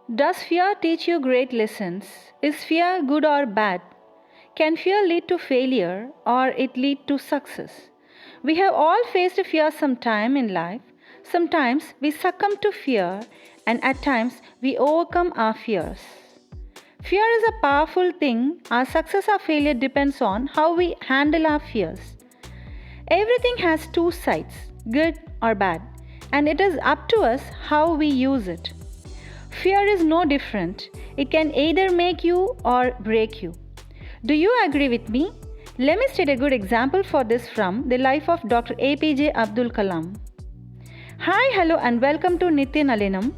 Does fear teach you great lessons? Is fear good or bad? Can fear lead to failure or it lead to success? We have all faced fear sometime in life. Sometimes we succumb to fear and at times we overcome our fears. Fear is a powerful thing. Our success or failure depends on how we handle our fears. Everything has two sides, good or bad, and it is up to us how we use it. Fear is no different. It can either make you or break you. Do you agree with me? Let me state a good example for this from the life of Dr. APJ Abdul Kalam. Hi, hello, and welcome to Nithya Nalinam.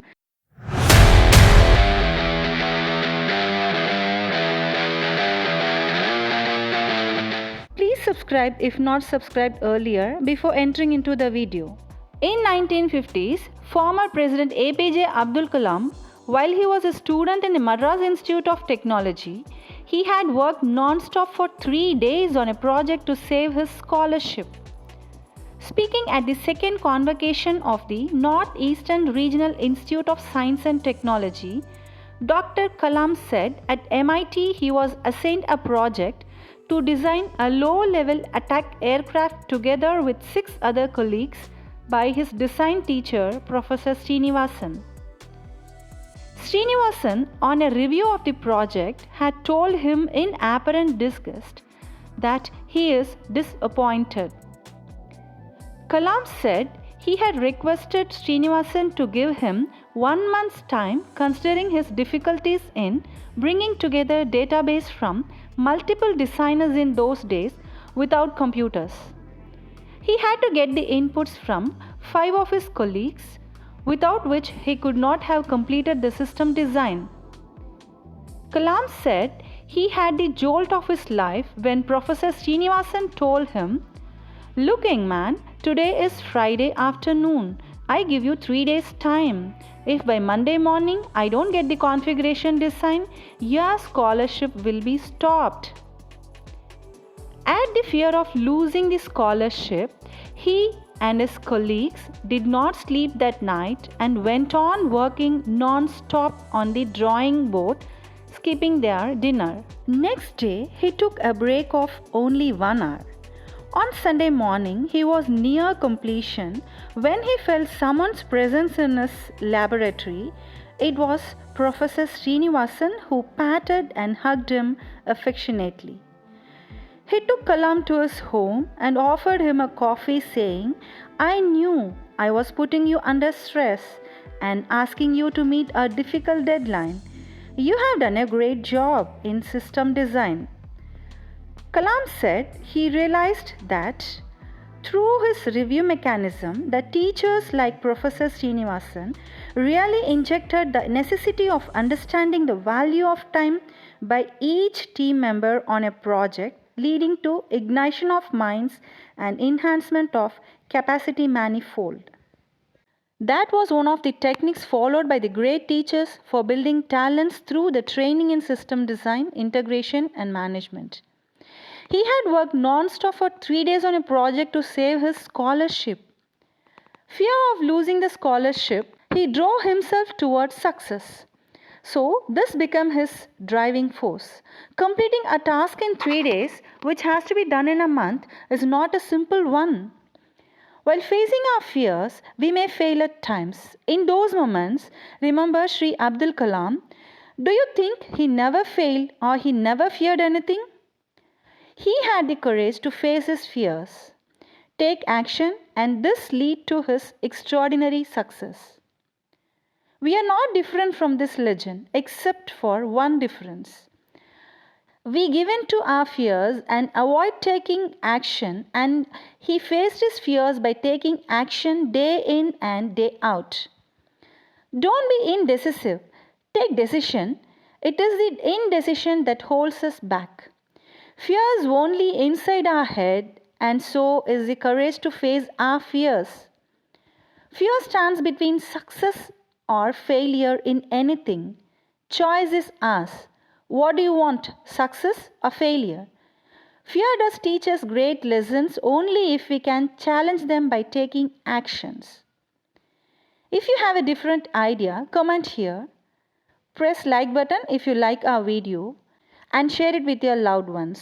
Please subscribe if not subscribed earlier before entering into the video. In 1950s, former President APJ Abdul Kalam, while he was a student in the Madras Institute of Technology, he had worked non-stop for 3 days on a project to save his scholarship. Speaking at the second convocation of the Northeastern Regional Institute of Science and Technology, Dr. Kalam said at MIT he was assigned a project to design a low-level attack aircraft together with 6 other colleagues by his design teacher, Professor Srinivasan. Srinivasan, on a review of the project, had told him in apparent disgust that he is disappointed. Kalam said he had requested Srinivasan to give him 1 month's time considering his difficulties in bringing together a database from multiple designers in those days without computers. He had to get the inputs from 5 of his colleagues, without which he could not have completed the system design. Kalam said he had the jolt of his life when Professor Srinivasan told him, "Look, young man, today is Friday afternoon. I give you 3 days' time. If by Monday morning I don't get the configuration design, your scholarship will be stopped." At the fear of losing the scholarship, he and his colleagues did not sleep that night and went on working non-stop on the drawing board, skipping their dinner. Next day, he took a break of only 1 hour. On Sunday morning, he was near completion when he felt someone's presence in his laboratory. It was Professor Srinivasan who patted and hugged him affectionately. He took Kalam to his home and offered him a coffee, saying, "I knew I was putting you under stress and asking you to meet a difficult deadline. You have done a great job in system design." Kalam said he realized that through his review mechanism, the teachers like Professor Srinivasan really injected the necessity of understanding the value of time by each team member on a project, leading to ignition of minds and enhancement of capacity manifold. That was one of the techniques followed by the great teachers for building talents through the training in system design, integration, and management. He had worked non-stop for 3 days on a project to save his scholarship. Fear of losing the scholarship, he drove himself towards success. So, this became his driving force. Completing a task in 3 days, which has to be done in a month, is not a simple one. While facing our fears, we may fail at times. In those moments, remember Sri Abdul Kalam. Do you think he never failed or he never feared anything? He had the courage to face his fears, take action, and this led to his extraordinary success. We are not different from this legend, except for one difference. We give in to our fears and avoid taking action, and he faced his fears by taking action day in and day out. Don't be indecisive. Take decision. It is the indecision that holds us back. Fear is only inside our head, and so is the courage to face our fears. Fear stands between success or failure in anything. Choice is ours. What do you want, success or failure? Fear does teach us great lessons only if we can challenge them by taking actions. If you have a different idea, comment here. Press like button if you like our video and share it with your loved ones.